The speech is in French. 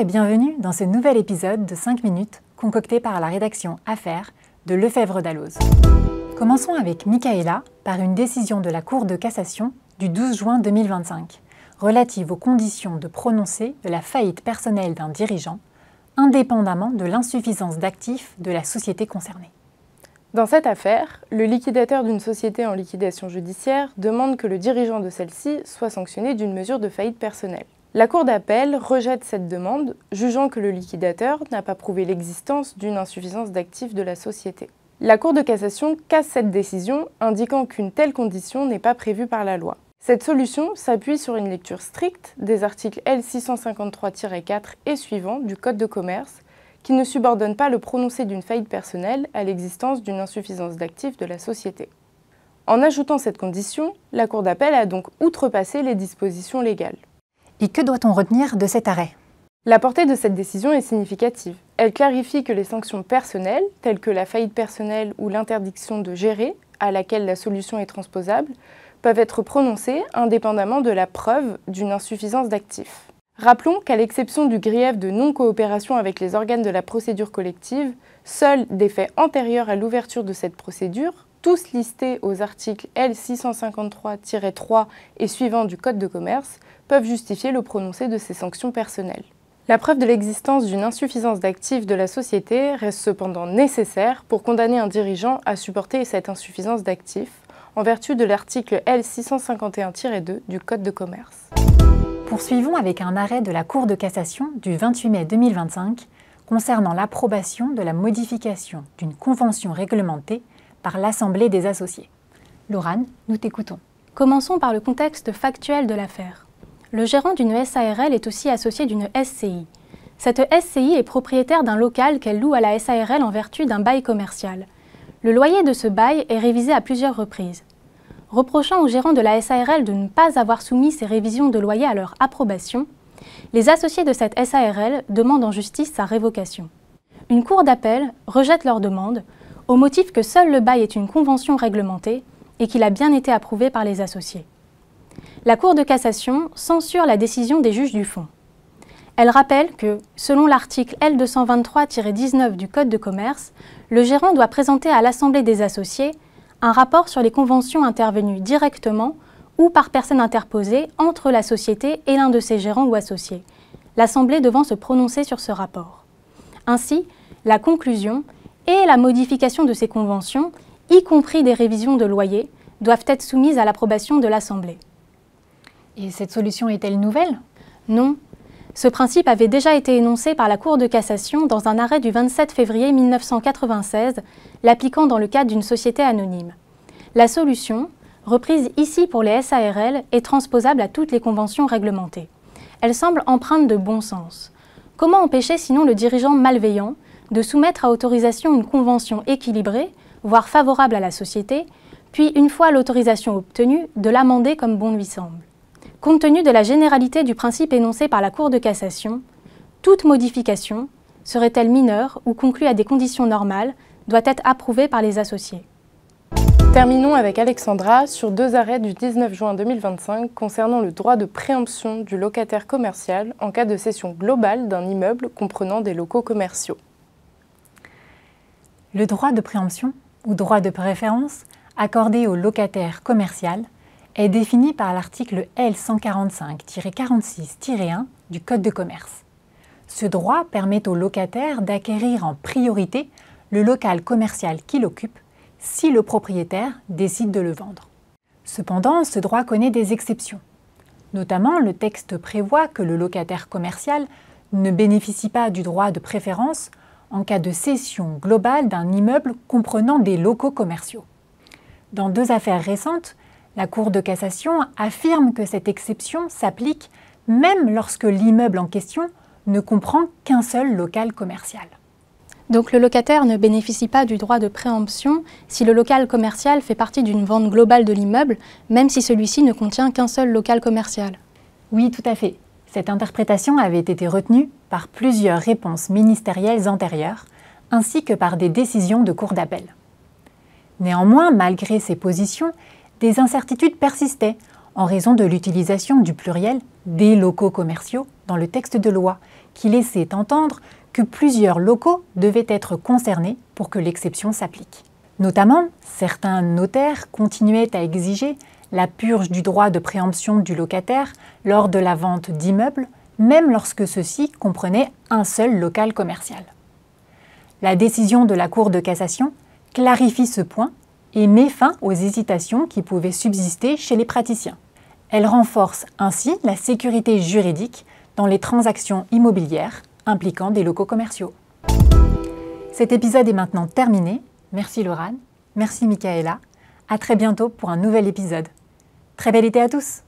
et bienvenue dans ce nouvel épisode de 5 minutes concocté par la rédaction Affaires de Lefebvre Dalloz. Commençons avec Michaela par une décision de la Cour de cassation du 12 juin 2025 relative aux conditions de prononcé de la faillite personnelle d'un dirigeant, indépendamment de l'insuffisance d'actifs de la société concernée. Dans cette affaire, le liquidateur d'une société en liquidation judiciaire demande que le dirigeant de celle-ci soit sanctionné d'une mesure de faillite personnelle. La Cour d'appel rejette cette demande, jugeant que le liquidateur n'a pas prouvé l'existence d'une insuffisance d'actifs de la société. La Cour de cassation casse cette décision, indiquant qu'une telle condition n'est pas prévue par la loi. Cette solution s'appuie sur une lecture stricte des articles L653-4 et suivants du Code de commerce, qui ne subordonne pas le prononcé d'une faillite personnelle à l'existence d'une insuffisance d'actifs de la société. En ajoutant cette condition, la Cour d'appel a donc outrepassé les dispositions légales. Et que doit-on retenir de cet arrêt ? La portée de cette décision est significative. Elle clarifie que les sanctions personnelles, telles que la faillite personnelle ou l'interdiction de gérer, à laquelle la solution est transposable, peuvent être prononcées indépendamment de la preuve d'une insuffisance d'actifs. Rappelons qu'à l'exception du grief de non-coopération avec les organes de la procédure collective, seuls des faits antérieurs à l'ouverture de cette procédure, tous listés aux articles L653-3 et suivants du Code de commerce, peuvent justifier le prononcé de ces sanctions personnelles. La preuve de l'existence d'une insuffisance d'actifs de la société reste cependant nécessaire pour condamner un dirigeant à supporter cette insuffisance d'actifs, en vertu de l'article L651-2 du Code de commerce. Poursuivons avec un arrêt de la Cour de cassation du 28 mai 2025 concernant l'approbation de la modification d'une convention réglementée par l'Assemblée des associés. Laurane, nous t'écoutons. Commençons par le contexte factuel de l'affaire. Le gérant d'une SARL est aussi associé d'une SCI. Cette SCI est propriétaire d'un local qu'elle loue à la SARL en vertu d'un bail commercial. Le loyer de ce bail est révisé à plusieurs reprises. Reprochant au gérant de la SARL de ne pas avoir soumis ces révisions de loyer à leur approbation, les associés de cette SARL demandent en justice sa révocation. Une cour d'appel rejette leur demande au motif que seul le bail est une convention réglementée et qu'il a bien été approuvé par les associés. La Cour de cassation censure la décision des juges du fond. Elle rappelle que, selon l'article L223-19 du Code de commerce, le gérant doit présenter à l'Assemblée des associés un rapport sur les conventions intervenues directement ou par personne interposée entre la société et l'un de ses gérants ou associés, l'Assemblée devant se prononcer sur ce rapport. Ainsi, la conclusion et la modification de ces conventions, y compris des révisions de loyer, doivent être soumises à l'approbation de l'Assemblée. Et cette solution est-elle nouvelle ? Non. Ce principe avait déjà été énoncé par la Cour de cassation dans un arrêt du 27 février 1996, l'appliquant dans le cadre d'une société anonyme. La solution, reprise ici pour les SARL, est transposable à toutes les conventions réglementées. Elle semble empreinte de bon sens. Comment empêcher sinon le dirigeant malveillant de soumettre à autorisation une convention équilibrée, voire favorable à la société, puis une fois l'autorisation obtenue, de l'amender comme bon lui semble. Compte tenu de la généralité du principe énoncé par la Cour de cassation, toute modification, serait-elle mineure ou conclue à des conditions normales, doit être approuvée par les associés. Terminons avec Alexandra sur deux arrêts du 19 juin 2025 concernant le droit de préemption du locataire commercial en cas de cession globale d'un immeuble comprenant des locaux commerciaux. Le droit de préemption, ou droit de préférence, accordé au locataire commercial, est défini par l'article L145-46-1 du Code de commerce. Ce droit permet au locataire d'acquérir en priorité le local commercial qu'il occupe si le propriétaire décide de le vendre. Cependant, ce droit connaît des exceptions. Notamment, le texte prévoit que le locataire commercial ne bénéficie pas du droit de préférence en cas de cession globale d'un immeuble comprenant des locaux commerciaux. Dans deux affaires récentes, la Cour de cassation affirme que cette exception s'applique même lorsque l'immeuble en question ne comprend qu'un seul local commercial. Donc le locataire ne bénéficie pas du droit de préemption si le local commercial fait partie d'une vente globale de l'immeuble, même si celui-ci ne contient qu'un seul local commercial. Oui, tout à fait. Cette interprétation avait été retenue par plusieurs réponses ministérielles antérieures, ainsi que par des décisions de cour d'appel. Néanmoins, malgré ces positions, des incertitudes persistaient en raison de l'utilisation du pluriel « des locaux commerciaux » dans le texte de loi, qui laissait entendre que plusieurs locaux devaient être concernés pour que l'exception s'applique. Notamment, certains notaires continuaient à exiger la purge du droit de préemption du locataire lors de la vente d'immeubles, même lorsque ceux-ci comprenaient un seul local commercial. La décision de la Cour de cassation clarifie ce point et met fin aux hésitations qui pouvaient subsister chez les praticiens. Elle renforce ainsi la sécurité juridique dans les transactions immobilières impliquant des locaux commerciaux. Cet épisode est maintenant terminé. Merci Laurane, merci Michaela. À très bientôt pour un nouvel épisode. Très bel été à tous!